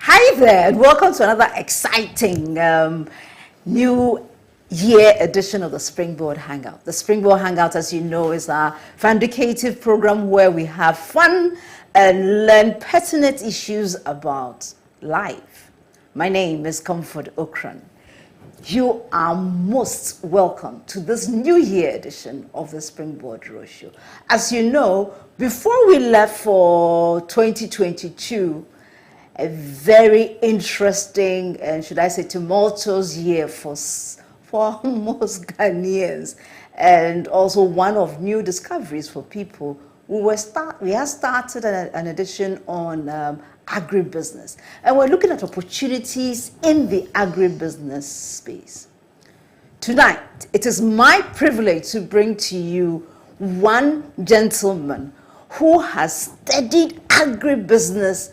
Hi there, and welcome to another exciting new year edition of the Springboard Hangout. The Springboard Hangout, as you know, is our vindicative program where we have fun and learn pertinent issues about life. My name is Comfort Okran. You are most welcome to this new year edition of the Springboard Roadshow. As you know, before we left for 2022, a very interesting and, should I say, tumultuous year for most Ghanaians, and also one of new discoveries for people. We have started an edition on agribusiness, and we're looking at opportunities in the agribusiness space. Tonight, it is my privilege to bring to you one gentleman who has studied agribusiness,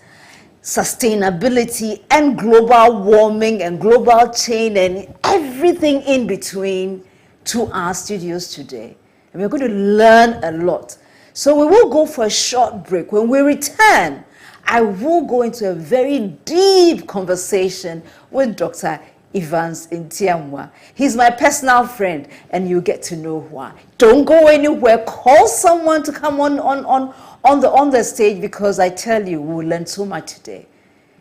sustainability, and global warming and global change and everything in between to our studios today. And we're going to learn a lot. So we will go for a short break. When we return, I will go into a very deep conversation with Dr. Evans Ntiamoah. He's my personal friend, and you get to know why. Don't go anywhere. Call someone to come on the stage, because I tell you, we'll learn so much today.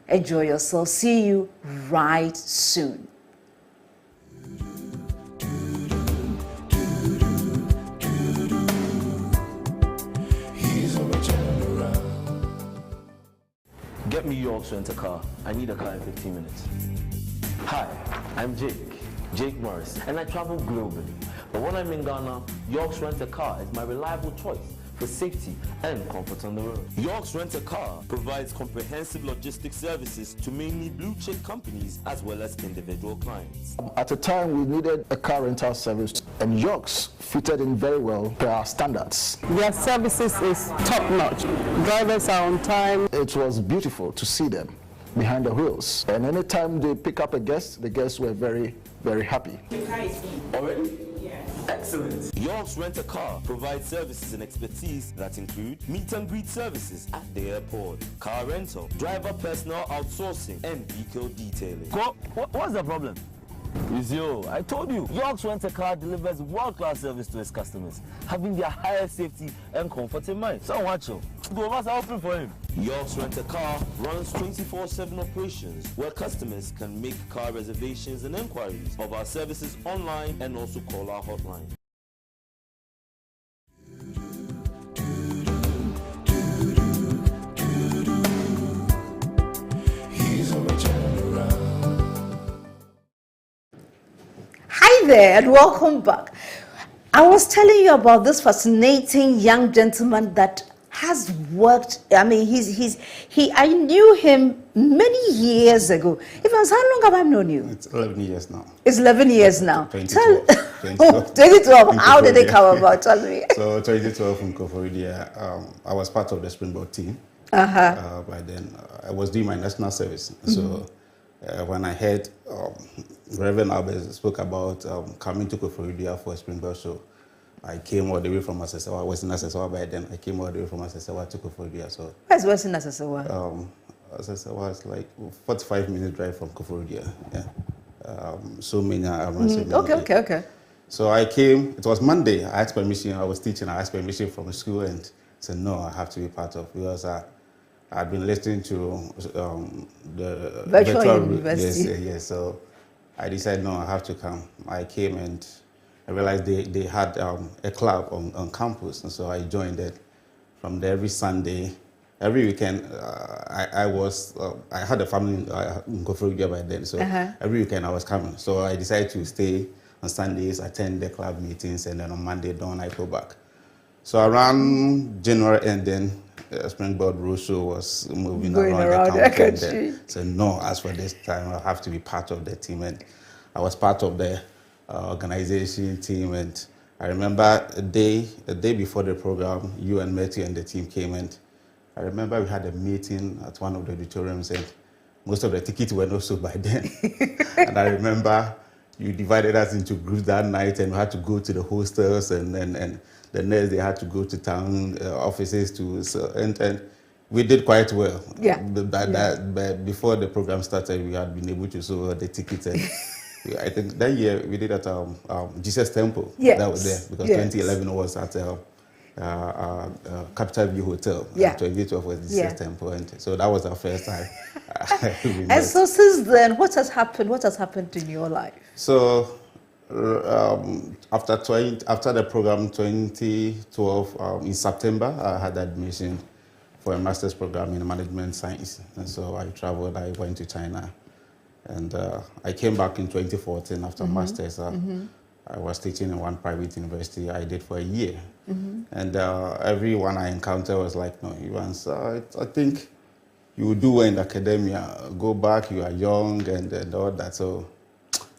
Enjoy yourself. See you right soon. Get me York's rent-a-car. I need a car in 15 minutes. Hi, I'm Jake Morris, and I travel globally. But when I'm in Ghana, York's Rent-A-Car is my reliable choice for safety and comfort on the road. York's Rent-A-Car provides comprehensive logistics services to mainly blue-chip companies as well as individual clients. At the time, we needed a car rental service, and York's fitted in very well per our standards. Their services is top-notch. Drivers are on time. It was beautiful to see them behind the wheels. And anytime they pick up a guest, the guests were very, very happy. Already? Excellent. York's Rent-A-Car provides services and expertise that include meet and greet services at the airport, car rental, driver personal outsourcing, and vehicle detailing. What's the problem? It's you. I told you. York's Rent-A-Car delivers world-class service to its customers, having their highest safety and comfort in mind. So watch you. Two of us are open for him. York's Rent-A-Car runs 24/7 operations where customers can make car reservations and inquiries of our services online and also call our hotline. Hi there, and welcome back. I was telling you about this fascinating young gentleman that has worked. I mean, I knew him many years ago. Evans, how long have I known you? It's 11 years now. It's 11 years now. 2012. 2012. How did it come about? Tell me. So 2012 in Koforidua, I was part of the Springboard team. By then, I was doing my national service. So when I heard Reverend Albert spoke about coming to Koforidua for a Springboard show, I came all the way from Asesawa. I was in Asesawa by then. I came all the way from Asesawa to Koforidua. So where's Western Asesawa? Asesawa is like 45 minute drive from Koforidua. Yeah. So many around. Okay. So I came. It was Monday. I asked permission. I was teaching. I asked permission from school and said no. I have to be part of, because I'd been listening to the virtual university. Yes. So I decided no. I have to come. I came and I realized they had a club on campus, and so I joined it. From there, every Sunday, every weekend, I had a family in Koforidua by then, so every weekend I was coming. So I decided to stay on Sundays, attend the club meetings, and then on Monday dawn I go back. So around January ending, Springboard Roadshow was moving around the country. So no, as for this time, I have to be part of the team, and I was part of the organization team. And I remember a day before the program, you and Matthew and the team came, and I remember we had a meeting at one of the auditoriums, and most of the tickets were not sold by then. And I remember you divided us into groups that night, and we had to go to the hostels, and the next they had to go to town offices to. And we did quite well. Yeah. But before the program started, we had been able to sell the tickets. And I think that year we did at Jesus Temple. Yes. That was there because Yes. 2011 was at Capital View Hotel. Yeah. 2012 was Jesus Temple, and so that was our first time. And so since then, what has happened? What has happened in your life? So after the program 2012 in September, I had admission for a master's program in management science, and so I traveled. I went to China, and I came back in 2014 after master's. I was teaching in one private university. I did for a year, and everyone I encountered was like, "No, Evans, I think you will do well in academia. Go back. You are young and all that." So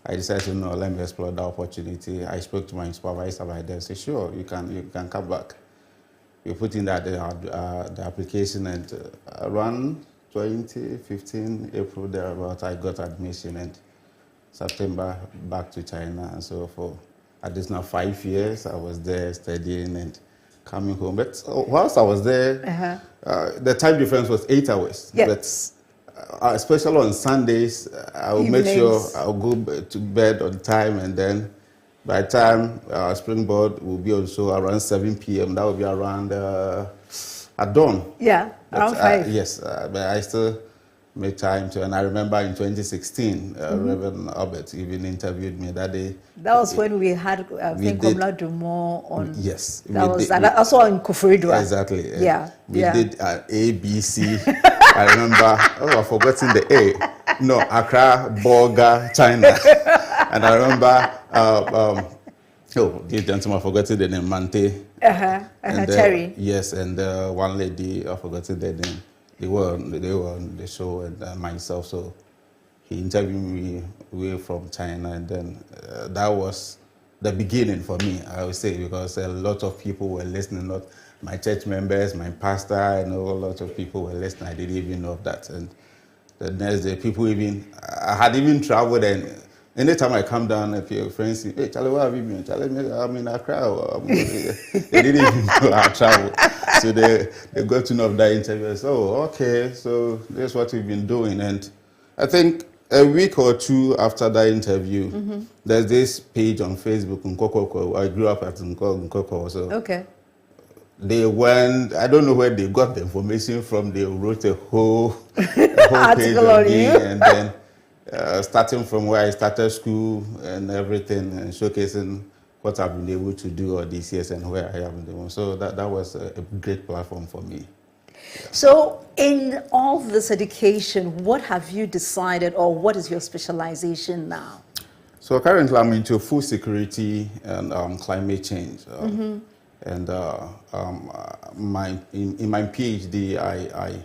I decided, no, let me explore the opportunity. I spoke to my supervisor right there and said, "Sure, you can come back." We put in the application, and around 2015 April thereabout, I got admission, and September back to China. And so for at least now 5 years, I was there studying and coming home. But whilst I was there, the time difference was 8 hours. Yes. But especially on Sundays, I will make sure I'll go to bed on time, and then by the time Springboard will be on show around 7 p.m., that will be around at dawn. Yeah, around 5. Yes, but I still make time to, and I remember in 2016, Reverend Albert even interviewed me that day. That was when we had, I think, Komla Dumont on. Yes. That was, and also in Koforidua. Exactly. Yeah. We did A, B, C. I remember, I've forgotten the A. No, Accra, Bolga, China. And I remember, this gentleman, I forgot the name, Mante. And Terry. Yes, and one lady, I forgot the name. They were on the show, and myself. So he interviewed me away from China, and then that was the beginning for me, I would say, because a lot of people were listening. Not my church members, my pastor, I know a lot of people were listening. I didn't even know of that. And the next day, I had even traveled, and anytime I come down, a few friends say, "Hey, Charlie, where have you been?" Charlie, I'm in Accra. They didn't even know I traveled. So they got to know of that interview. So, okay, so that's what we've been doing. And I think a week or two after that interview, there's this page on Facebook, Nkokoko. I grew up at Nkokoko. So okay. They went, I don't know where they got the information from. They wrote a whole page on me. And then starting from where I started school and everything, and showcasing what I've been able to do all these years and where I am doing. So that was a great platform for me. So in all this education, what have you decided, or what is your specialization now? So currently I'm into food security and climate change. And in my PhD,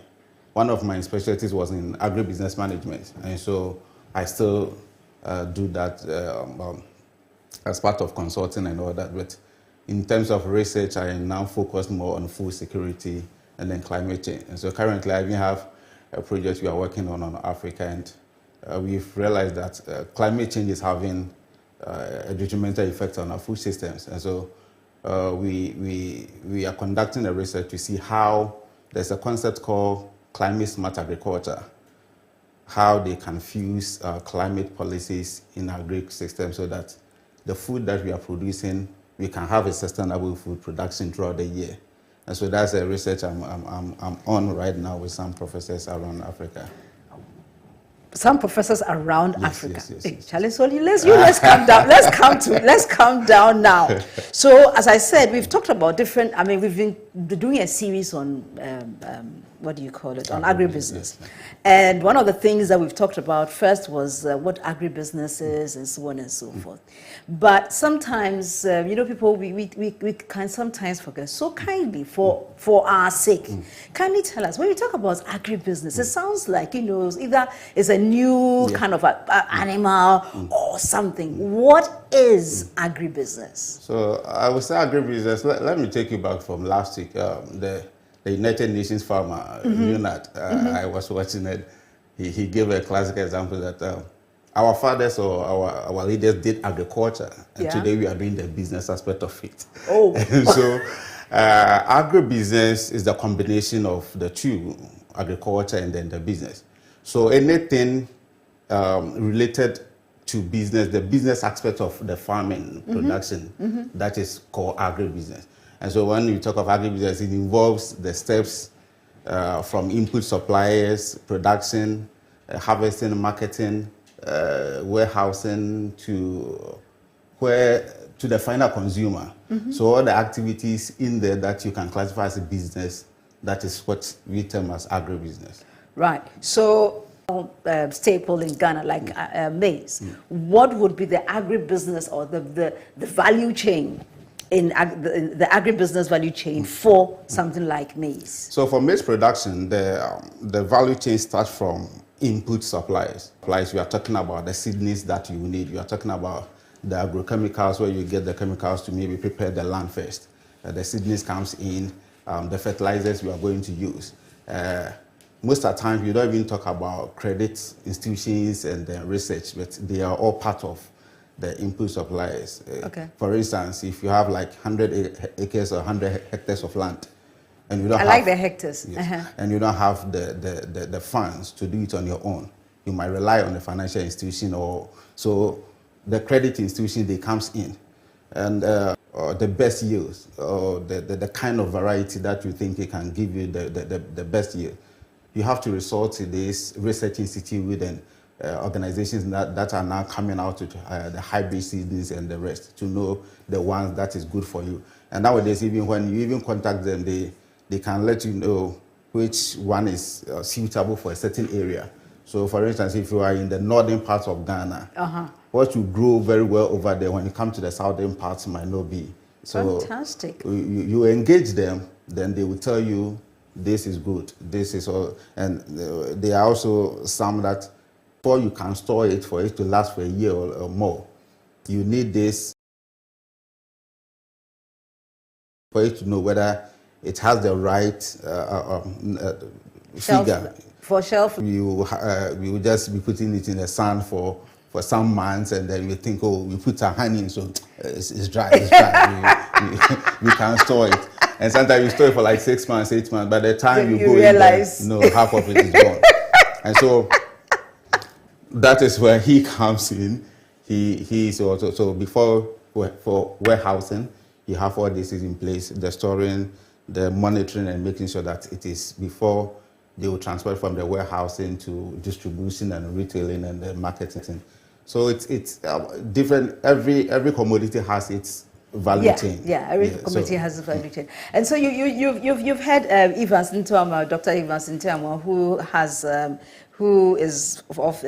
one of my specialties was in agribusiness management. And so I still do that as part of consulting and all that. But in terms of research, I now focus more on food security and then climate change. And so currently I even have a project we are working on Africa, and we've realized that climate change is having a detrimental effect on our food systems. And so we are conducting a research to see how there's a concept called climate smart agriculture, how they can fuse climate policies in our agri system so that the food that we are producing, we can have a sustainable food production throughout the year. And so that's a research I'm on right now with some professors around Africa. Some professors around Africa. Yes. Charlie, so let's calm down. Let's calm down now. So, as I said, we've talked about different. I mean, we've been doing a series on what do you call it? On agribusiness. Yes. And one of the things that we've talked about first was what agribusiness is, and so on and so forth. But sometimes, people we can sometimes forget. So kindly, for our sake, kindly tell us, when we talk about agribusiness, it sounds like, either it's a new kind of animal or something. What is agribusiness? So I would say agribusiness, let me take you back from last week. The United Nations farmer, UNAT, I was watching it. He gave a classic example that our fathers or our leaders did agriculture, and today we are doing the business aspect of it. Oh. And so Agribusiness is the combination of the two, agriculture and then the business. So anything related to business, the business aspect of the farming production, that is called agribusiness. And so when you talk of agribusiness, it involves the steps from input suppliers, production, harvesting, marketing, warehousing to the final consumer. So all the activities in there that you can classify as a business, that is what we term as agribusiness. Right. So staple in Ghana, like maize, what would be the agribusiness or the value chain in the agribusiness value chain for something like maize? So for maize production, the value chain starts from input suppliers. We are talking about the seedlings that you need. You are talking about the agrochemicals, where you get the chemicals to maybe prepare the land first. The seedlings comes in, the fertilizers we are going to use. Most of the time, you don't even talk about credit institutions and research, but they are all part of the input suppliers. Okay. For instance, if you have like 100 acres or 100 hectares of land, and you don't like the hectares. Yes, and you don't have the funds to do it on your own, you might rely on a financial institution, or so the credit institution, they comes in, and the best yields, or the kind of variety that you think it can give you the best yield. You have to resort to this research institute and organizations that are now coming out with the hybrid seedlings and the rest to know the ones that is good for you. And nowadays, even when you even contact them, they can let you know which one is suitable for a certain area. So for instance, if you are in the northern parts of Ghana, what you grow very well over there, when you come to the southern parts, might not be. So fantastic. You engage them, then they will tell you this is good, this is all. And there are also some that before you can store it, for it to last for a year or more, you need this for you to know whether it has the right figure. For shelf. We will just be putting it in the sun for some months, and then we think, oh, we put our honey in, so it's dry. we can't store it. And sometimes you store it for like 6 months, 8 months. By the time you go realize, in, half of it is gone. And so that is where he comes in. He's also, so before, for warehousing, you have all this is in place, the storing, the monitoring, and making sure that it is before they will transfer from the warehousing to distribution and retailing and the marketing. So it's different. Every commodity has its value chain. Yeah, every commodity has its value chain. And so you've had Evans Ntiamoah, Dr. Evans Ntiamoah, who is of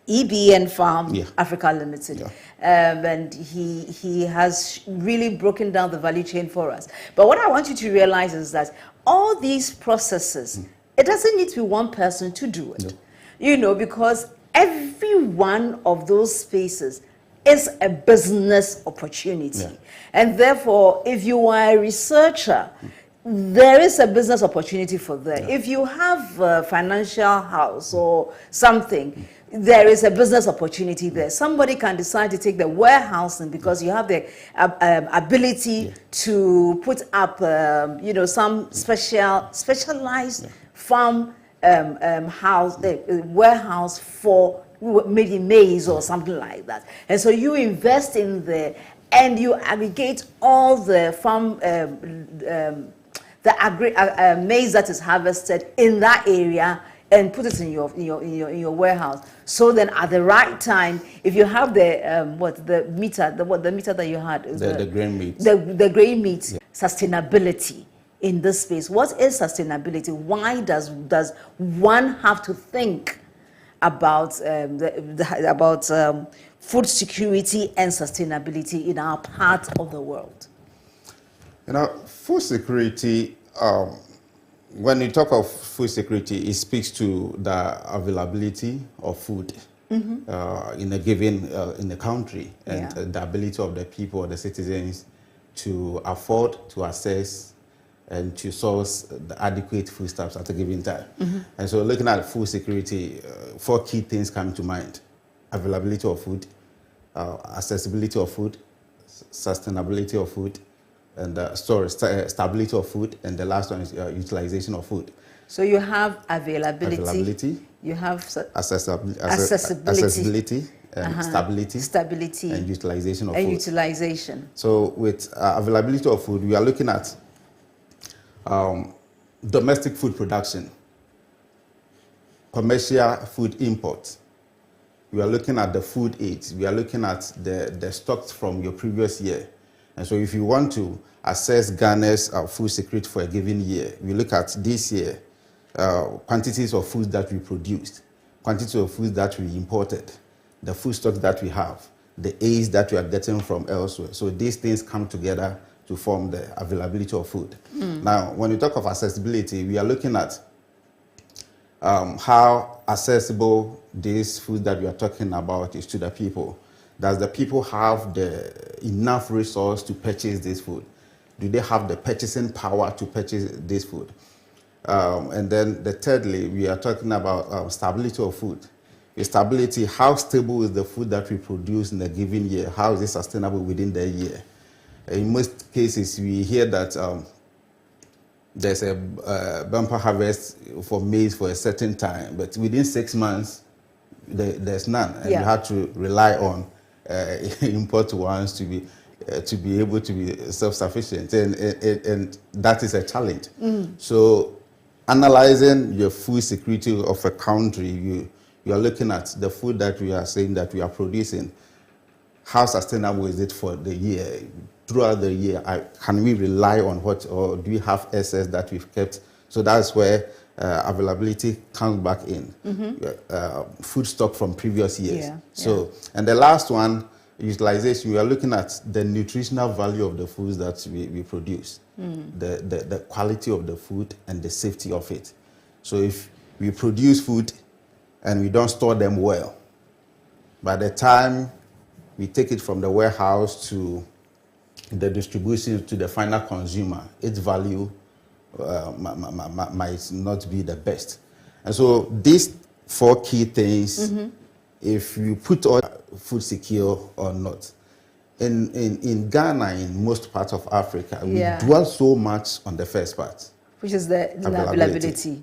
EBN Farm Africa Limited, and he has really broken down the value chain for us. But what I want you to realize is that all these processes, it doesn't need to be one person to do it, because every one of those spaces is a business opportunity. And therefore, if you are a researcher, there is a business opportunity for that. If you have a financial house or something, there is a business opportunity there. Somebody can decide to take the warehousing because you have the ability to put up, some specialized farm warehouse for maybe maize or something like that. And so you invest in there and you aggregate all the farm, maize that is harvested in that area and put it in your warehouse. So then, at the right time, if you have the meter that you had, the grain meat, the grain meat, sustainability in this space. What is sustainability? Why does one have to think about food security and sustainability in our part of the world? Food security. When you talk of food security, it speaks to the availability of food in a given in the country, and the ability of the people, the citizens, to afford, to access, and to source the adequate foodstuffs at a given time. And so, looking at food security, 4 key things come to mind: availability of food, accessibility of food, sustainability of food, and stability of food, and the last one is utilization of food. So you have availability, you have accessibility, and stability, and utilization of food. So with availability of food, we are looking at domestic food production, commercial food imports. We are looking at the food aids. We are looking at the stocks from your previous year. And so if you want to assess Ghana's food security for a given year, we look at this year, quantities of food that we produced, quantities of food that we imported, the food stocks that we have, the aids that we are getting from elsewhere. So these things come together to form the availability of food. Now, when we talk of accessibility, we are looking at how accessible this food that we are talking about is to the people. Does the people have the enough resource to purchase this food? Do they have the purchasing power to purchase this food? And then thirdly, we are talking about stability of food. Stability, how stable is the food that we produce in a given year? How is it sustainable within the year? In most cases, we hear that there's a bumper harvest for maize for a certain time, but within 6 months, there's none. And you have to rely on import ones to be able to be self-sufficient. And that is a challenge. So analyzing your food security of a country, you are looking at the food that we are saying that we are producing. How sustainable is it for the year? Throughout the year, can we rely on what, or do we have excess that we've kept? So that's where availability comes back in. Food stock from previous years. And the last one, utilization, we are looking at the nutritional value of the foods that we produce, the quality of the food and the safety of it. So if we produce food and we don't store them well, by the time we take it from the warehouse to the distribution to the final consumer, its value might not be the best. And so these 4 key things, if you put all food secure or not, in Ghana, in most parts of Africa, we dwell so much on the first part, which is the availability.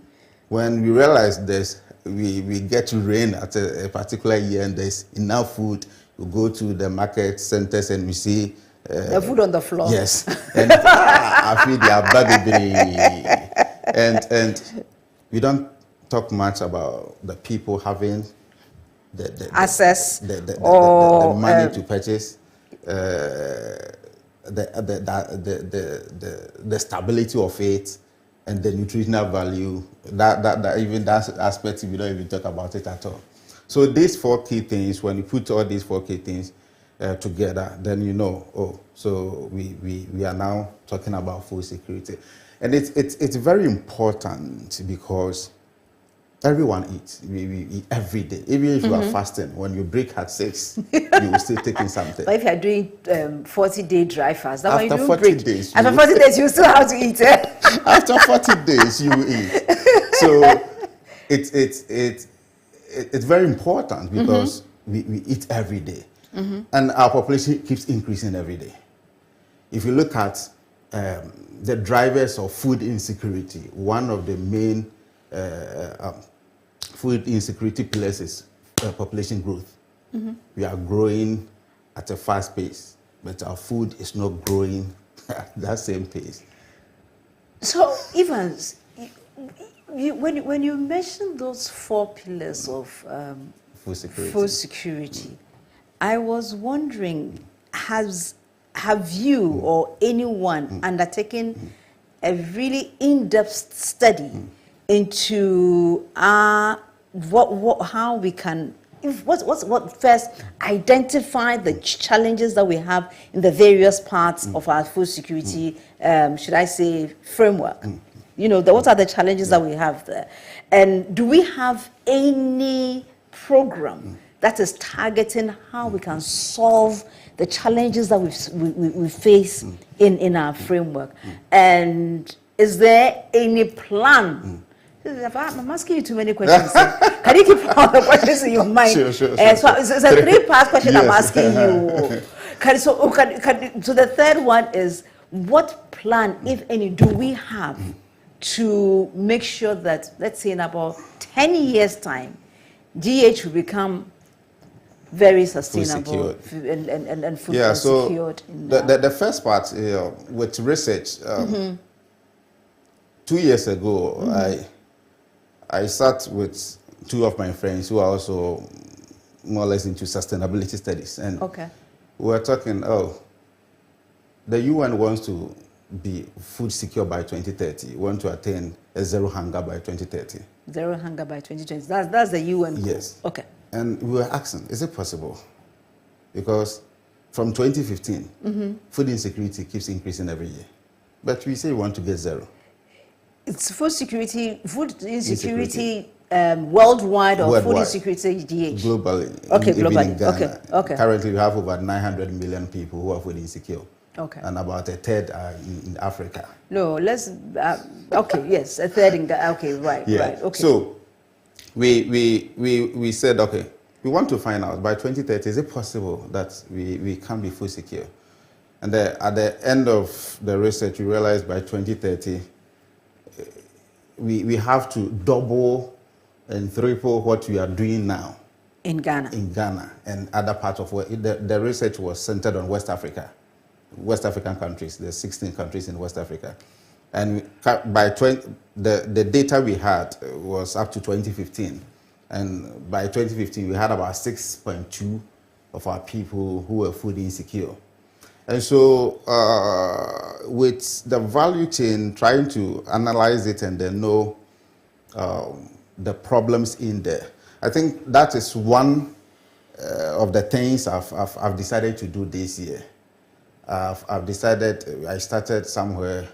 When we realize this, we get to rain at a particular year and there's enough food, we go to the market centers and we see the food on the floor. Yes, and I feel they are baby, and we don't talk much about the people having the access, the money to purchase, the stability of it, and the nutritional value. That even that aspect, we don't even talk about it at all. So these 4 key things, when you put all these 4 key things together, then you know, so we are now talking about food security. And it's very important because everyone eats. We eat every day. Even if you are fasting, when you break at 6, you will still take in something. But if you are doing 40-day dry fast, that after when you 40 days, after 40 days, you still have to eat. After 40 days, you will eat. So it's very important because we eat every day. And our population keeps increasing every day. If you look at the drivers of food insecurity, one of the main food insecurity pillars is population growth. We are growing at a fast pace, but our food is not growing at that same pace. So, Evans, when you mention those 4 pillars of food security, I was wondering, have you or anyone undertaken a really in-depth study into how we can first identify the challenges that we have in the various parts of our food security, should I say, framework? You know, what are the challenges that we have there? And do we have any program that is targeting how we can solve the challenges that we face in our framework? And is there any plan? I'm asking you too many questions. Can you keep all the questions in your mind? Sure. So it's a 3-part question I'm asking you. So the third one is, what plan, if any, do we have to make sure that, let's say in about 10 years' time, GH will become very sustainable and food secured? The first part, with research, 2 years ago, I sat with two of my friends who are also more or less into sustainability studies, and we were talking, the UN wants to be food secure by 2030, want to attain a zero hunger by 2030. Zero hunger by 2020. That's the UN goal. Yes. Okay. And we were asking, is it possible? Because from 2015, food insecurity keeps increasing every year. But we say we want to get zero. It's food insecurity worldwide, or food insecurity GH? Globally. Okay, even globally. in Ghana. Okay. Currently, we have over 900 million people who are food insecure. Okay. And about a third are in Africa. No, let's, okay, yes, a third in Ghana. Okay, right, right, okay. So we said, okay, we want to find out by 2030, is it possible that we can be food secure? And at the end of the research, we realized by 2030, we have to double and triple what we are doing now. In Ghana. In Ghana and other parts of the research was centered on West Africa, West African countries. There's 16 countries in West Africa. And by the data we had was up to 2015. And by 2015, we had about 6.2 of our people who were food insecure. And so with the value chain, trying to analyze it and then know the problems in there, I think that is one of the things I've decided to do this year. I've decided, I started somewhere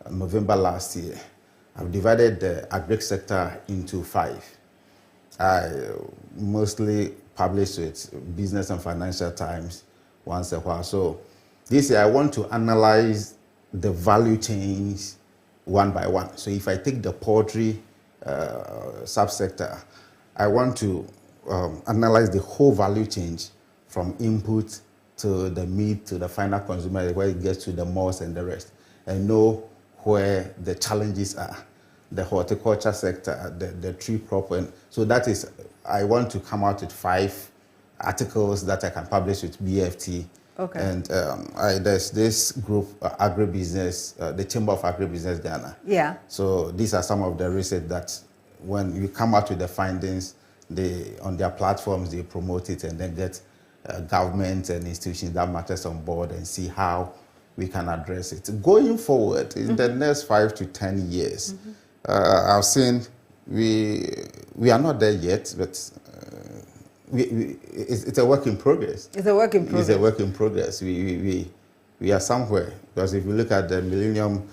November last year. I've divided the agri sector into 5. I mostly publish with Business and Financial Times once a while. So this year I want to analyze the value chains one by one. So if I take the poultry subsector, I want to analyze the whole value chain from input to the meat to the final consumer, where it gets to the malls and the rest, and know where the challenges are. The horticulture sector, the tree crop, and so that is, I want to come out with 5 articles that I can publish with BFT. Okay. And there's this group, Agribusiness, the Chamber of Agribusiness Ghana. Yeah. So these are some of the research that when you come out with the findings, on their platforms, they promote it and then get governments and institutions that matters on board and see how we can address it. Going forward, in the next 5 to 10 years, I've seen we are not there yet, but it's a work in progress. It's a work in progress. It's a work in progress. We are somewhere, because if you look at the Millennium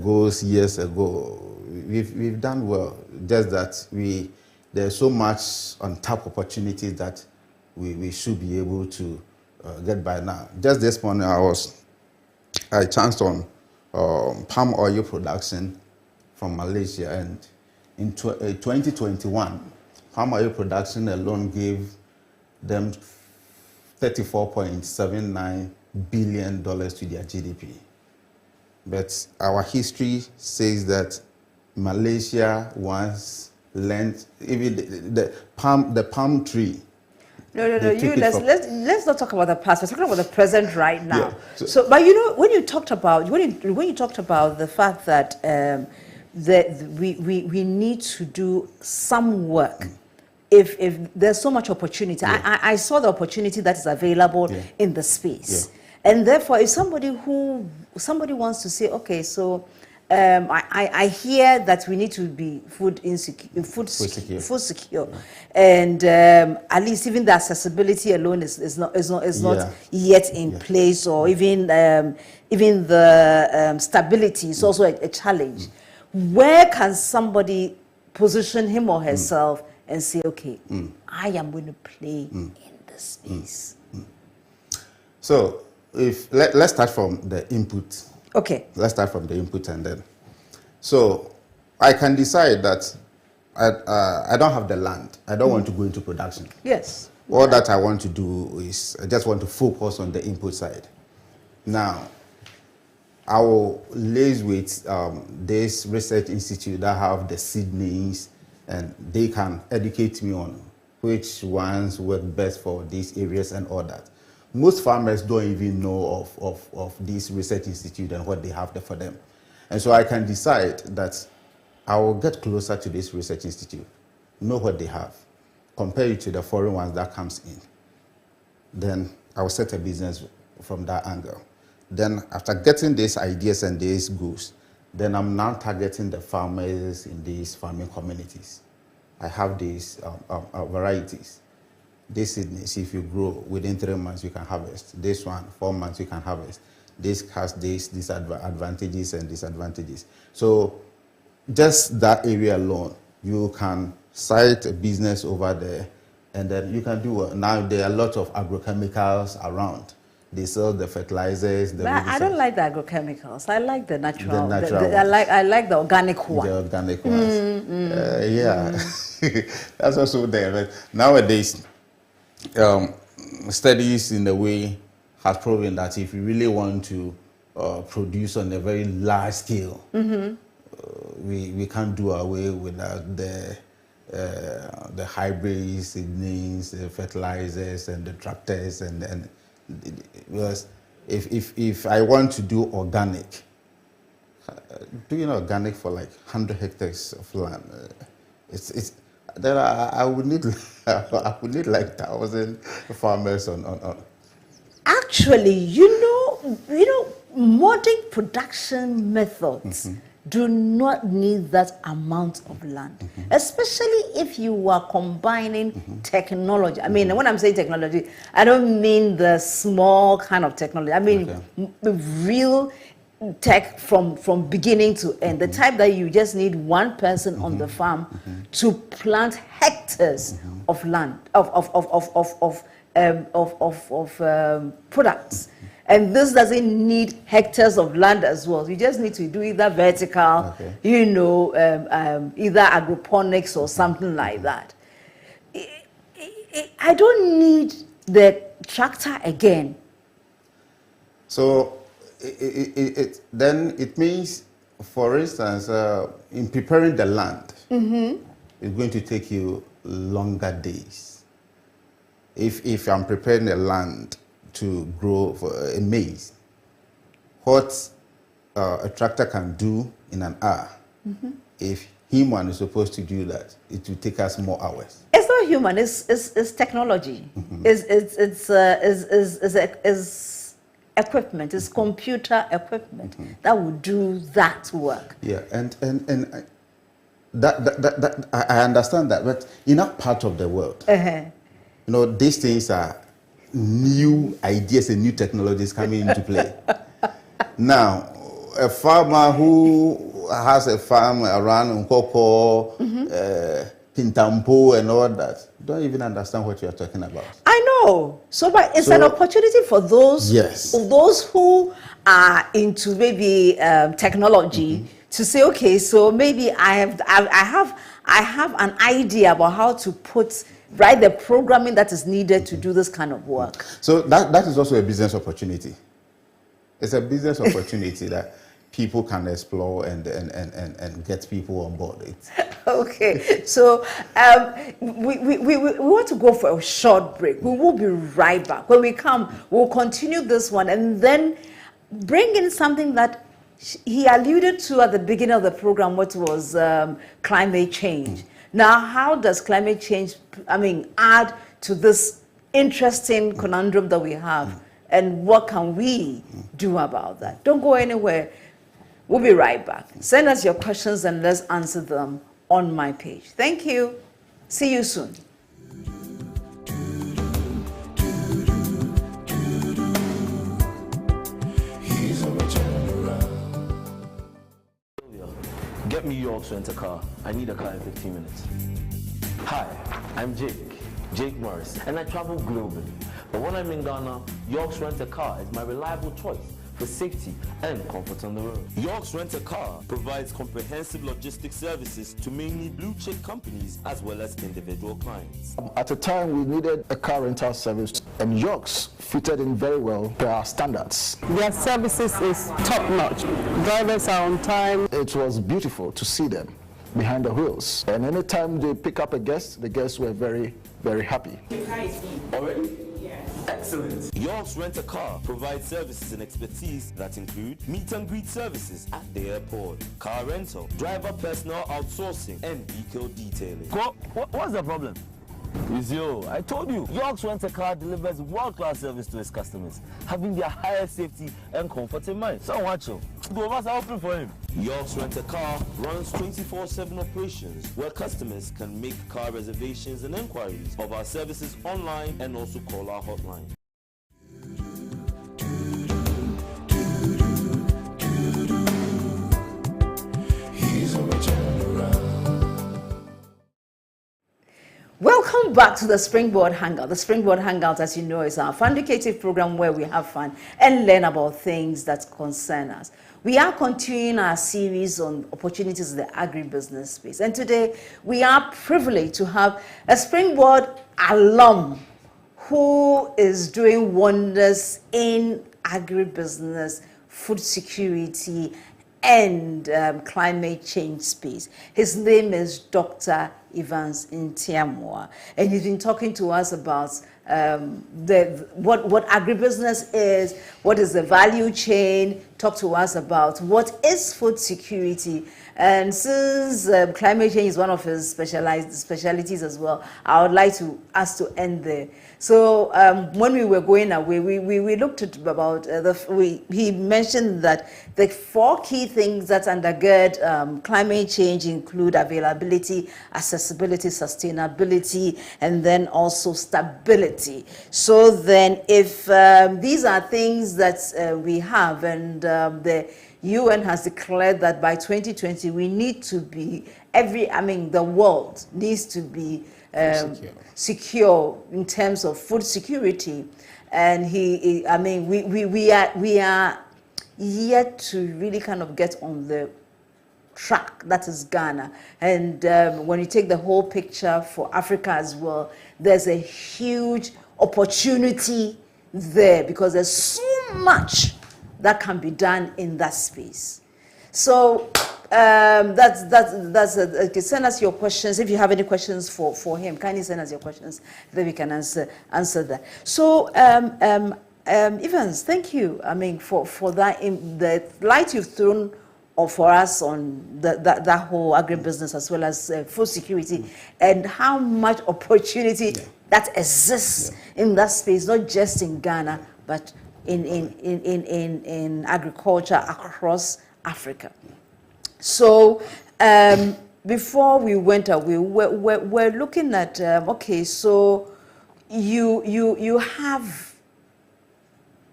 Goals years ago, we've done well. Just that there's so much untapped opportunities that we should be able to get by now. Just this morning, I chanced on palm oil production from Malaysia, and in 2021, palm oil production alone gave them $34.79 billion to their GDP. But our history says that Malaysia once lent even the palm tree. No. Let's not talk about the past. We're talking about the present right now. Yeah. But you know, when you talked about the fact that we need to do some work. If there's so much opportunity, I saw the opportunity that is available in the space, and therefore, if somebody wants to say, okay, so I hear that we need to be food secure, and at least even the accessibility alone is not yet in place, or even the stability is also a challenge. Where can somebody position him or herself and say, okay, I am going to play in this space? So let's start from the input. Okay. Let's start from the input, and then. So I can decide that I don't have the land. I don't want to go into production. Yes. All that I want to do is I just want to focus on the input side. Now, I will liaise with this research institute that have the seedlings, and they can educate me on which ones work best for these areas and all that. Most farmers don't even know of this research institute and what they have there for them. And so I can decide that I will get closer to this research institute, know what they have, compare it to the foreign ones that comes in. Then I will set a business from that angle. Then after getting these ideas and these goals, then I'm now targeting the farmers in these farming communities. I have these varieties. This seedlings, if you grow within 3 months, you can harvest. This one, 4 months, you can harvest. This has these advantages and disadvantages. So just that area alone, you can start a business over there, and then you can do now there are a lot of agrochemicals around. They sell the fertilizers. I don't like the agrochemicals. I like the natural. Ones. I like the organic one. The organic ones. Yeah, that's also there. But nowadays, studies in the way has proven that if you really want to produce on a very large scale, we can't do away without the hybrid seedlings, the fertilizers, and the tractors, and because if I want to do organic, doing organic for like 100 hectares of land, I would need like 1,000 farmers on. Actually, you know, modern production methods do not need that amount of land, especially if you are combining technology. I mean, when I'm saying technology, I don't mean the small kind of technology. I mean real tech from beginning to end. The type that you just need one person on the farm to plant hectares of land of products. And this doesn't need hectares of land as well. You just need to do either vertical, you know, either agroponics or something like that. I don't need the tractor again. So then it means, for instance, in preparing the land, it's going to take you longer days. If I'm preparing the land to grow for a maize, what a tractor can do in an hour, if human is supposed to do that, it will take us more hours. It's not human. It's technology. It's equipment. It's computer equipment that will do that work. Yeah, and that I understand that, but in that part of the world, you know, these things are new ideas and new technologies coming into play. Now, a farmer who has a farm around Nkoko, Pintampo and all that, don't even understand what you're talking about. I know. So, but it's an opportunity for those, those who are into maybe technology to say, okay, so maybe I have an idea about how to write the programming that is needed to do this kind of work. So that is also a business opportunity. It's a business opportunity that people can explore and get people on board. Okay, so we want to go for a short break. We will be right back. When we come, we'll continue this one and then bring in something that he alluded to at the beginning of the program, which was climate change. Now, how does climate change, add to this interesting conundrum that we have? And what can we do about that? Don't go anywhere. We'll be right back. Send us your questions and let's answer them on my page. Thank you. See you soon. Get me York's rent-a-car. I need a car in 15 minutes. Hi, I'm Jake Morris, and I travel globally. But when I'm in Ghana, York's Rent-a-Car is my reliable choice for safety and comfort on the road. York's Rent a Car provides comprehensive logistics services to mainly blue chip companies as well as individual clients. At a time, we needed a car rental service, and York's fitted in very well to our standards. Their services is top notch. Drivers are on time. It was beautiful to see them behind the wheels. And anytime they pick up a guest, the guests were very, very happy. Already? Excellent. York's Rent a Car provides services and expertise that include meet and greet services at the airport, car rental, driver personal outsourcing, and vehicle detailing. What's the problem? It's you. I told you. York's Rent a Car delivers world-class service to its customers, having their highest safety and comfort in mind. So watch you. Go over and open for him. York's Rent a Car runs 24/7 operations where customers can make car reservations and inquiries of our services online and also call our hotline. Welcome back to the Springboard Hangout. The Springboard Hangout, as you know, is our fun-educative program where we have fun and learn about things that concern us. We are continuing our series on opportunities in the agribusiness space. And today, we are privileged to have a Springboard alum who is doing wonders in agribusiness, food security, and climate change space. His name is Dr. Evans Ntiamoah, and he's been talking to us about what agribusiness is, what is the value chain, talk to us about what is food security. And since climate change is one of his specialties as well, I would like us to end there. So when we were going away, we looked at about he mentioned that the 4 key things that undergird climate change include availability, accessibility, sustainability, and then also stability. So then, if these are things that we have, and the UN has declared that by 2020 we need to be the world needs to be secure in terms of food security, and we are yet to really kind of get on the track that is Ghana. And when you take the whole picture for Africa as well, there's a huge opportunity there because there's so much that can be done in that space. So okay, send us your questions. If you have any questions for him, kindly send us your questions, then we can answer that. So Evans, thank you. For that, the light you've thrown for us on that whole agribusiness as well as food security, and how much opportunity that exists in that space, not just in Ghana, but in agriculture across Africa. So before we went away, we're looking at okay. So you have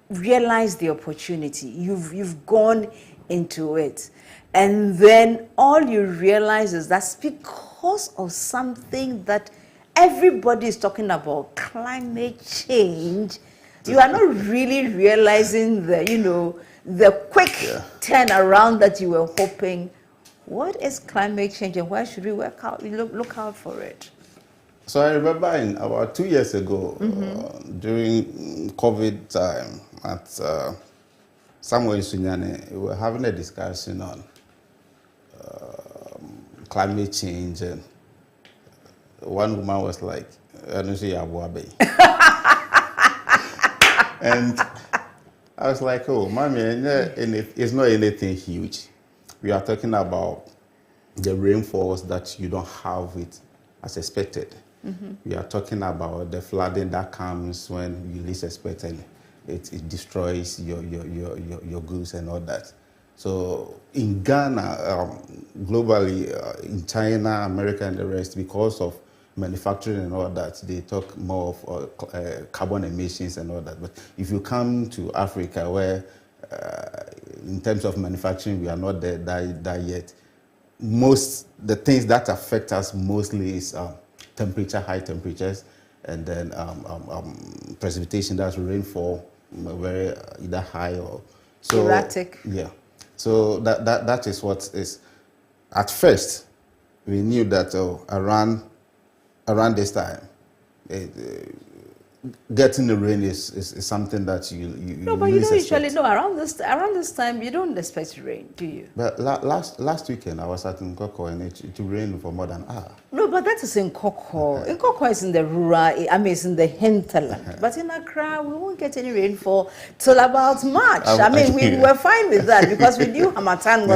realized the opportunity. You've gone into it, and then all you realize is that's because of something that everybody is talking about, climate change. You are not really realizing the quick turnaround that you were hoping. What is climate change, and why should we look out for it? So I remember about 2 years ago, during COVID time, at somewhere in Sunyane, we were having a discussion on climate change, and one woman was like, "I don't see Abuabe." And I was like, "Oh, mommy, it's not anything huge. We are talking about the rainfalls that you don't have it as expected. We are talking about the flooding that comes when you least expect it. It destroys your goods and all that." So in Ghana, globally, in China, America, and the rest, because of manufacturing and all that, they talk more of carbon emissions and all that. But if you come to Africa, where in terms of manufacturing, we are not there yet, the things that affect us mostly is high temperatures, and then precipitation, that's rainfall, very either high or. So, erratic. Yeah. So that is what is. At first, we knew that around this time, getting the rain is something that you No, but you don't usually expect. know around this time you don't expect rain, do you? But last weekend I was at Nkoko and it rained for more than an hour. No, but that is in Nkoko. Nkoko is in the rural, I mean, it's in the hinterland. But in Accra, we won't get any rainfall till about March. I mean, we were fine with that because we knew Hamatan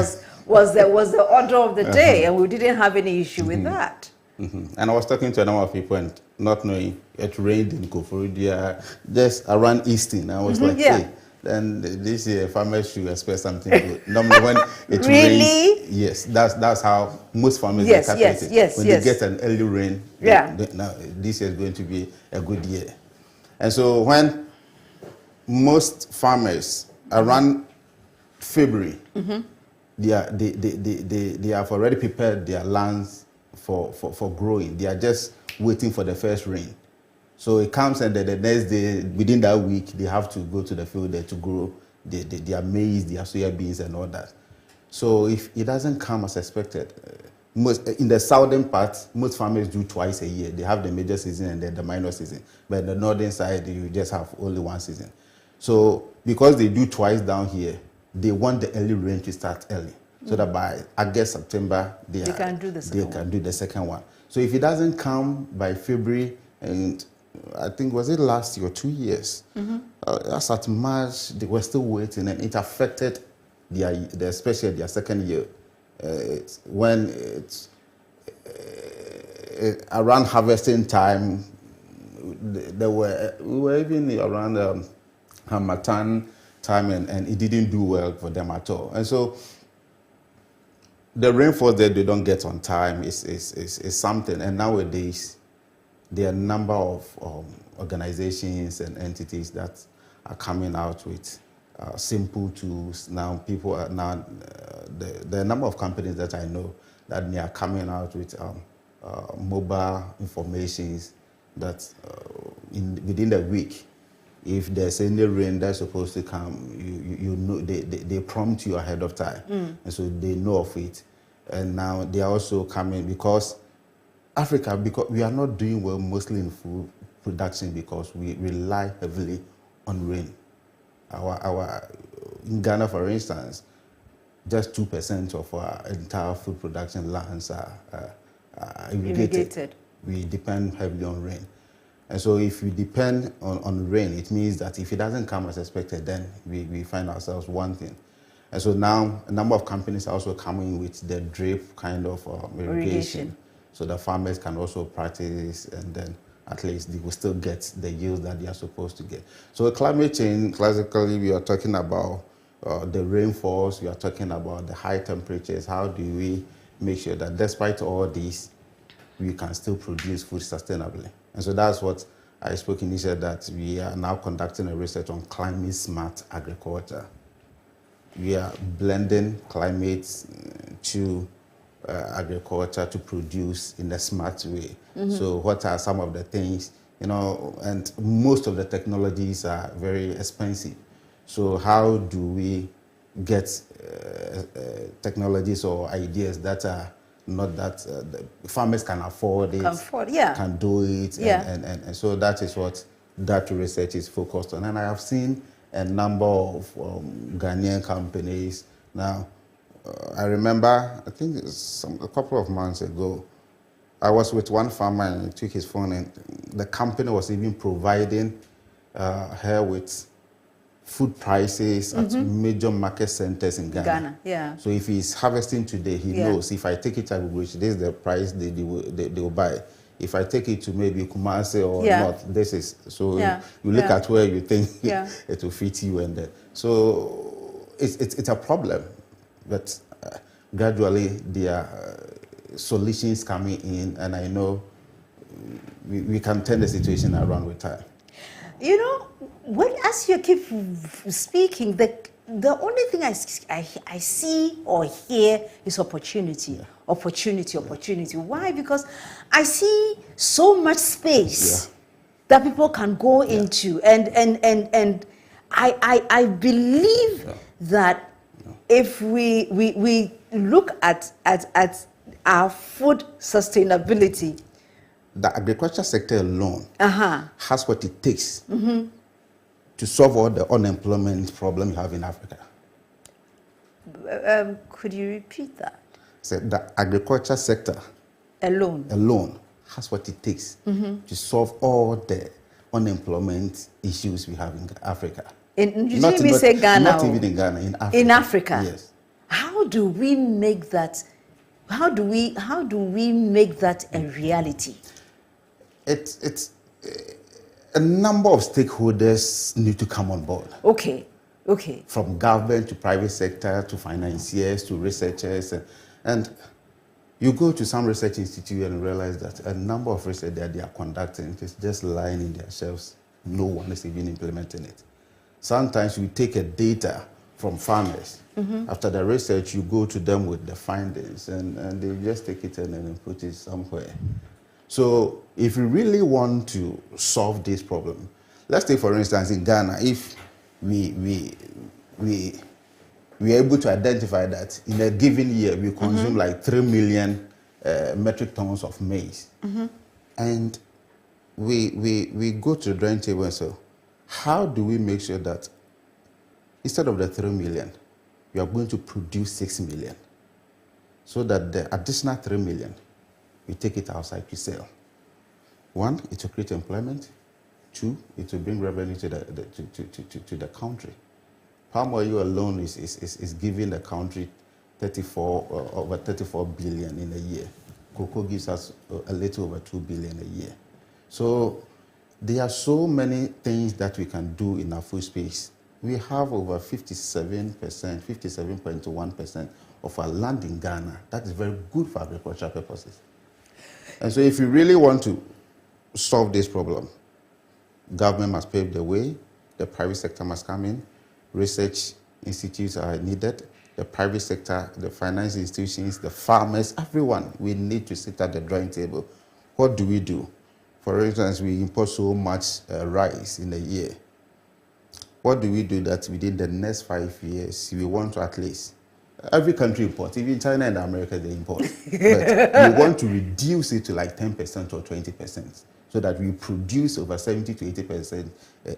was the order of the day, and we didn't have any issue with that. And I was talking to a number of people and not knowing it rained in Koforidua, just around Easton. I was like, hey, then this year farmers should expect something good. Normally when it rains, yes, that's how most farmers calculate it. When they get an early rain, now this year is going to be a good year. And so when most farmers around February, they have already prepared their lands for growing. They are just waiting for the first rain. So it comes and the next day, within that week, they have to go to the field there to grow their maize, their soya beans and all that. So if it doesn't come as expected, in the southern part, most farmers do twice a year. They have the major season and then the minor season. But the northern side, you just have only one season. So because they do twice down here, they want the early rain to start early. So that by August, September, they can do the second one. So if it doesn't come by February, and I think, was it last year or 2 years? That's at March, they were still waiting, and it affected especially their second year. When it's around harvesting time, we were even around Hamatan time, and it didn't do well for them at all. And so the rainfall that they don't get on time is something. And nowadays, there are a number of organizations and entities that are coming out with simple tools. Now, people are now, the number of companies that I know that they are coming out with mobile informations that within the week, if there's any rain that's supposed to come, you know, they prompt you ahead of time. And so they know of it. And now they are also coming because Africa, because we are not doing well mostly in food production because we rely heavily on rain. In Ghana, for instance, just 2% of our entire food production lands are irrigated. We depend heavily on rain. And so if we depend on rain, it means that if it doesn't come as expected, then we find ourselves wanting. And so now a number of companies are also coming with the drip kind of irrigation. So the farmers can also practice, and then at least they will still get the yields that they are supposed to get. So climate change, classically, we are talking about the rainfalls, we are talking about the high temperatures. How do we make sure that despite all these, we can still produce food sustainably? And so that's what I spoke initially, that we are now conducting a research on climate smart agriculture. We are blending climate to agriculture to produce in a smart way. So what are some of the things, and most of the technologies are very expensive. So how do we get technologies or ideas that are not that the farmers can afford it, can do it, and so that is what that research is focused on. And I have seen a number of Ghanaian companies. Now, I remember, I think a couple of months ago, I was with one farmer and he took his phone, and the company was even providing her with food prices at major market centers in Ghana. So if he's harvesting today, he knows if I take it to Agribusiness, this is the price they will buy. If I take it to maybe Kumasi or not, this is, so you look at where you think it will fit you, and so it's a problem, but gradually there are solutions coming in, and I know we can turn the situation around with time. As you keep speaking, the only thing I see or hear is opportunity. Opportunity. Why? Because I see so much space that people can go into, and I believe that if we look at our food sustainability, the agriculture sector alone has what it takes to solve all the unemployment problem you have in Africa. Could you repeat that? So the agriculture sector alone has what it takes to solve all the unemployment issues we have in Africa. You didn't even say Ghana. Not even in Ghana, in Africa. In Africa? Yes. How do we make that? How do we make that a reality? It's a number of stakeholders need to come on board. Okay. From government to private sector to financiers to researchers, and you go to some research institute and realize that a number of research that they are conducting is just lying in their shelves. No one is even implementing it. Sometimes we take a data from farmers. After the research, you go to them with the findings, and they just take it and then put it somewhere. So if you really want to solve this problem, let's take, for instance, in Ghana, if we are able to identify that in a given year we consume like 3 million metric tons of maize, and we go to the drawing table and say, how do we make sure that instead of the 3 million, we are going to produce 6 million, so that the additional 3 million, we take it outside to sell? One, it will create employment. Two, it will bring revenue to the country. Palm oil alone is giving the country over 34 billion in a year. Cocoa gives us a little over 2 billion a year. So there are so many things that we can do in our food space. We have over 57.1% of our land in Ghana. That is very good for agricultural purposes. And so if you really want to solve this problem, government must pave the way, the private sector must come in, research institutes are needed, the private sector, the finance institutions, the farmers, everyone, we need to sit at the drawing table. What do we do? For instance, we import so much rice in a year. What do we do that within the next 5 years, we want to at least, every country imports, even China and America, they import. But we want to reduce it to like 10% or 20%, so that we produce over 70 to 80%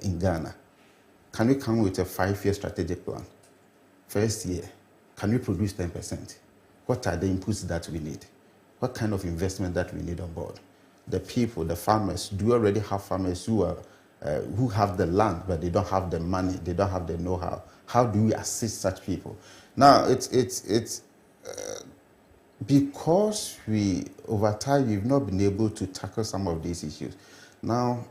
in Ghana. Can we come with a 5-year strategic plan? First year, can we produce 10%? What are the inputs that we need? What kind of investment that we need on board? The people, the farmers, do we already have farmers who have the land, but they don't have the money, they don't have the know-how? How do we assist such people? Now, it's because over time, we've not been able to tackle some of these issues. Now,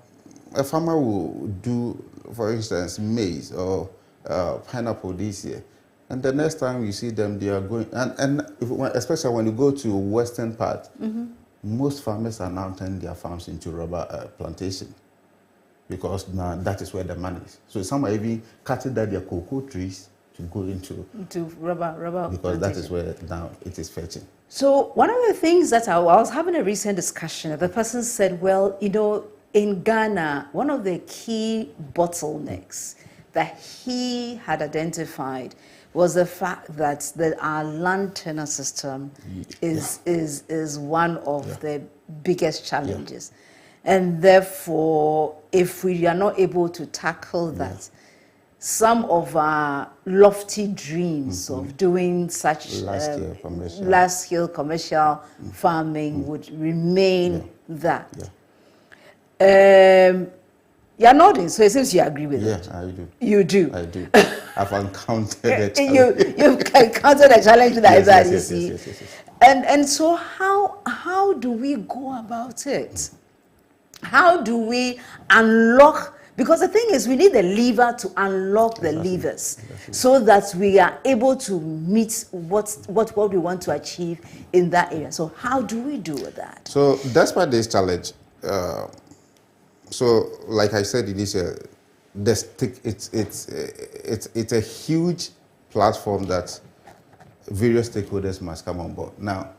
a farmer will do, for instance, maize or pineapple this year, and the next time you see them, they are going, especially when you go to western part, most farmers are now turning their farms into rubber plantation, because now that is where the money is. So some are even cutting down their cocoa trees to go into rubber because plantation. That is where now it is fetching. So one of the things that I was having a recent discussion, the person said, well, in Ghana, one of the key bottlenecks that he had identified was the fact that our land tenure system is one of the biggest challenges. And therefore, if we are not able to tackle that, some of our lofty dreams of doing such large-scale commercial farming would remain that. You're nodding, so it seems you agree with it. Yeah, I do. You do? I do. I've encountered a challenge. You've encountered a challenge like that, you see. Yes. And so how do we go about it? How do we unlock? Because the thing is, we need the lever to unlock the levers so that we are able to meet what we want to achieve in that area. So how do we do that? So despite this challenge, so like I said, it is it's a huge platform that various stakeholders must come on board. Now,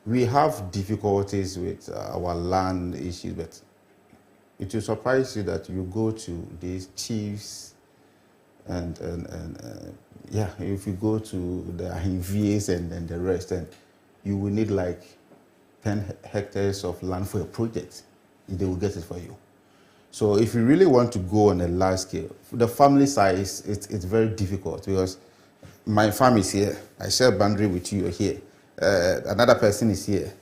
we have difficulties with our land issues, but it will surprise you that you go to these chiefs and yeah, if you go to the Ahimvies and the rest, and you will need like 10 hectares of land for a project. They will get it for you. So if you really want to go on a large scale, the family size, it's very difficult because my farm is here. I share a boundary with you here. Another person is here.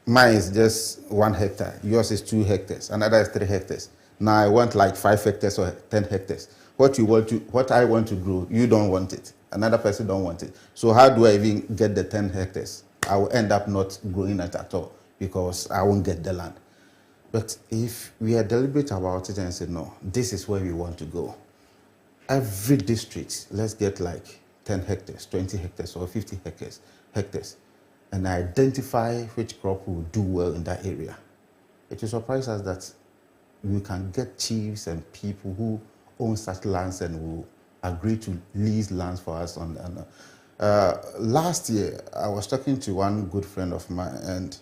Mine is just 1 hectare. Yours is 2 hectares. Another is 3 hectares. Now I want like 5 hectares or 10 hectares. What I want to grow, you don't want it. Another person don't want it. So how do I even get the 10 hectares? I will end up not growing it at all because I won't get the land. But if we are deliberate about it and say, no, this is where we want to go. Every district, let's get like 10 hectares, 20 hectares, or 50 hectares, and identify which crop will do well in that area. It will surprise us that we can get chiefs and people who own such lands and will agree to lease lands for us. Last year, I was talking to one good friend of mine, and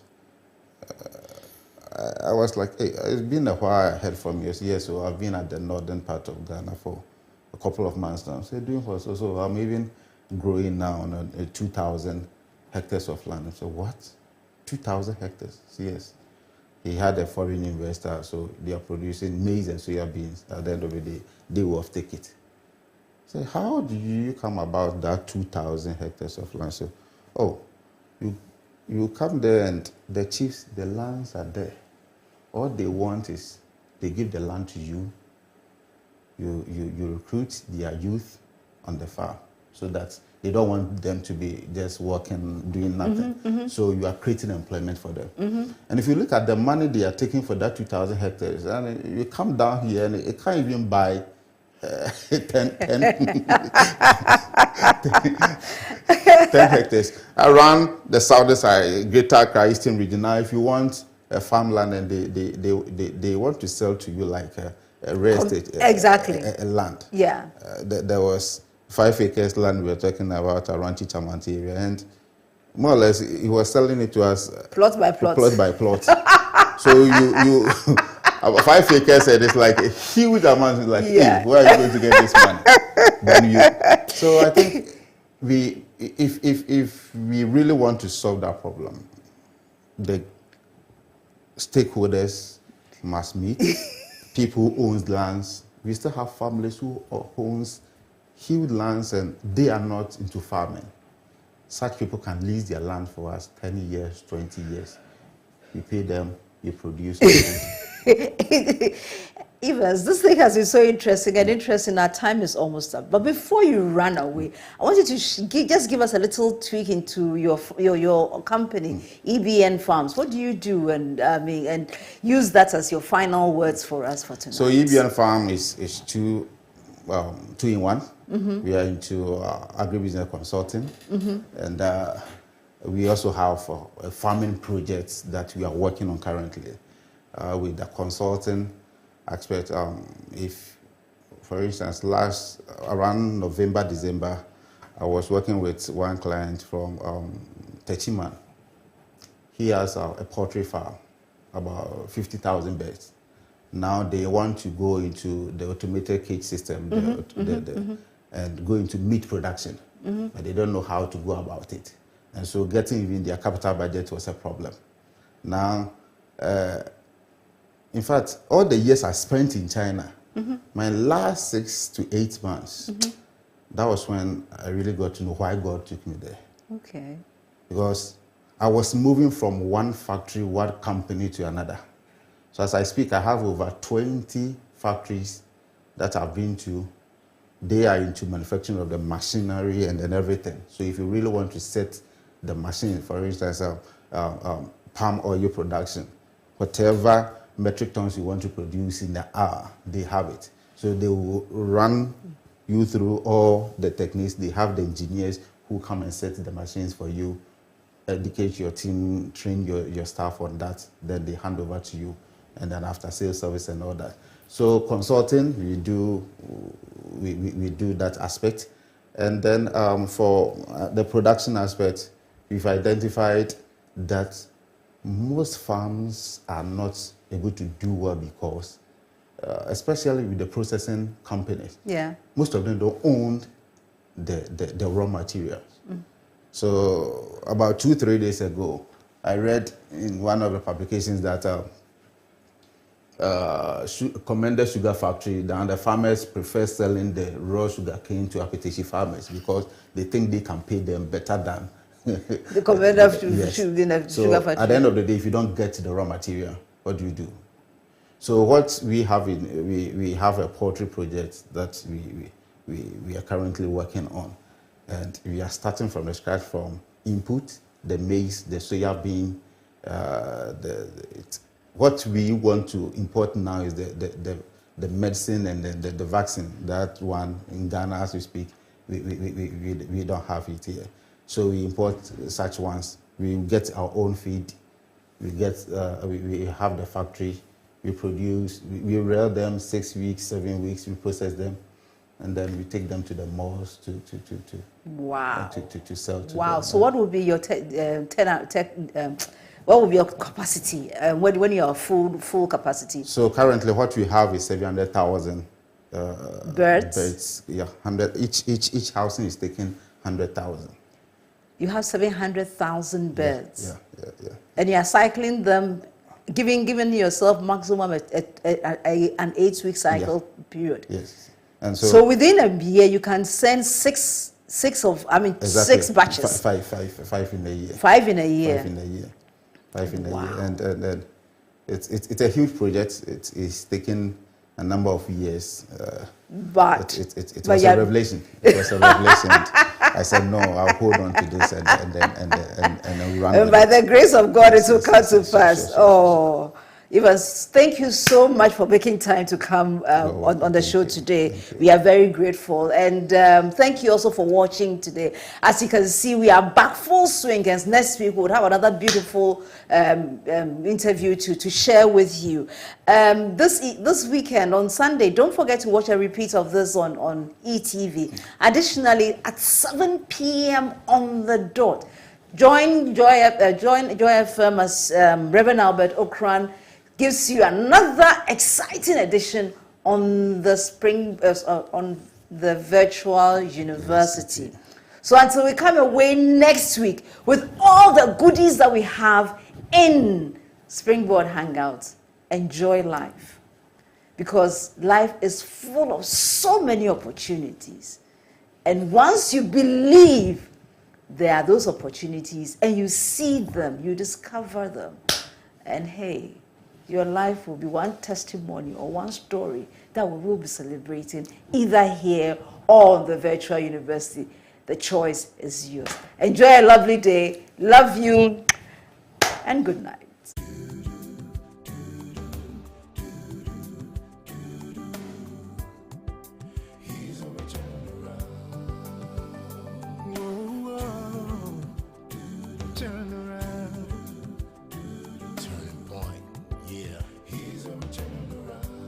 I was like, hey, it's been a while I heard from you. Yes, so I've been at the northern part of Ghana for a couple of months now. So doing for so I'm even growing now on 2,000 hectares of land. So what? 2,000 hectares? Yes. He had a foreign investor, so they are producing maize and soya beans. At the end of the day, they will take it. So how do you come about that 2,000 hectares of land? So, you come there and the chiefs, the lands are there. All they want is they give the land to you. You recruit their youth on the farm so that they don't want them to be just working, doing nothing. So you are creating employment for them. And if you look at the money they are taking for that 2,000 hectares, and you come down here and it can't even buy 10 hectares. Around the southern side, Greater Accra Eastern region, now if you want a farmland and they want to sell to you like a real estate, exactly, a land. Yeah. There was 5 acres land we were talking about around Chichamanti area, and more or less he was selling it to us plot by plot. Plot by plot. So you 5 acres, and it's like a huge amount. It's like, hey, where are you going to get this money? So I think if we really want to solve that problem, the stakeholders must meet. People who own lands. We still have families who owns huge lands and they are not into farming. Such people can lease their land for us 10 years, 20 years. You pay them, you produce. Evans, this thing has been so interesting and interesting. Our time is almost up. But before you run away, I want you to just give us a little tweak into your company, EBN Farms. What do you do? And use that as your final words for us for tonight. So EBN Farm is two in one. We are into agribusiness consulting, and we also have farming projects that we are working on currently with the consulting aspect. If, for instance, around November, December, I was working with one client from Techiman. He has a poultry farm, about 50,000 birds. Now they want to go into the automated cage system and go into meat production, but they don't know how to go about it. And so getting even their capital budget was a problem. Now, in fact, all the years I spent in China, my last 6 to 8 months, that was when I really got to know why God took me there. Okay. Because I was moving from one factory, one company to another. So as I speak, I have over 20 factories that I've been to. They are into manufacturing of the machinery and then everything. So if you really want to set the machine, for instance, palm oil production, whatever metric tons you want to produce in an hour, they have it. So they will run you through all the techniques. They have the engineers who come and set the machines for you, educate your team, train your staff on that, then they hand over to you, and then after sales service and all that. So consulting, we do that aspect. And then for the production aspect, we've identified that most farms are not able to do well because especially with the processing companies. Yeah. Most of them don't own the raw materials. So about 2-3 days ago, I read in one of the publications that Commended Sugar Factory, the farmers prefer selling the raw sugar cane to Apetishi farmers because they think they can pay them better than the Commended yes. Sugar So Factory. at the end of the day, if you don't get the raw material, what do you do? So what we have we have a poultry project that we are currently working on, and we are starting from the scratch from input, the maize, the soya bean, what we want to import now is the medicine and the vaccine. That one in Ghana, as we speak, we don't have it here. So we import such ones. We get our own feed. We have the factory. We produce. We rear them 6 weeks, 7 weeks. We process them, and then we take them to the malls to wow to sell to wow. them. So what would be your what will be your capacity when you are full capacity? So currently, what we have is 700,000 birds. Birds, yeah, 100. Each housing is taking 100,000. You have 700,000 birds. Yeah. And you are cycling them, giving yourself maximum an 8-week cycle period. Yes. And so within a year, you can send six batches. Five in a year. 5 in a year. 5 in a year. 5 in a Wow. year. And it's a huge project. It's taken a number of years. But it was a revelation. It was a revelation. I said, no, I'll hold on to this and run. And by the grace of God, it will come to pass. Sure. Oh, Evans, thank you so much for making time to come on the show today. We are very grateful. And thank you also for watching today. As you can see, we are back full swing. And next week, we'll have another beautiful interview to share with you. This weekend, on Sunday, don't forget to watch a repeat of this on ETV. Additionally, at 7 p.m. on the dot, join Joy FM as Reverend Albert Okran gives you another exciting edition on the on the virtual university. So until we come away next week with all the goodies that we have in Springboard Hangouts, enjoy life, because life is full of so many opportunities. And once you believe there are those opportunities and you see them, you discover them, and hey, your life will be one testimony or one story that we will be celebrating either here or on the virtual university. The choice is yours. Enjoy a lovely day. Love you, and good night.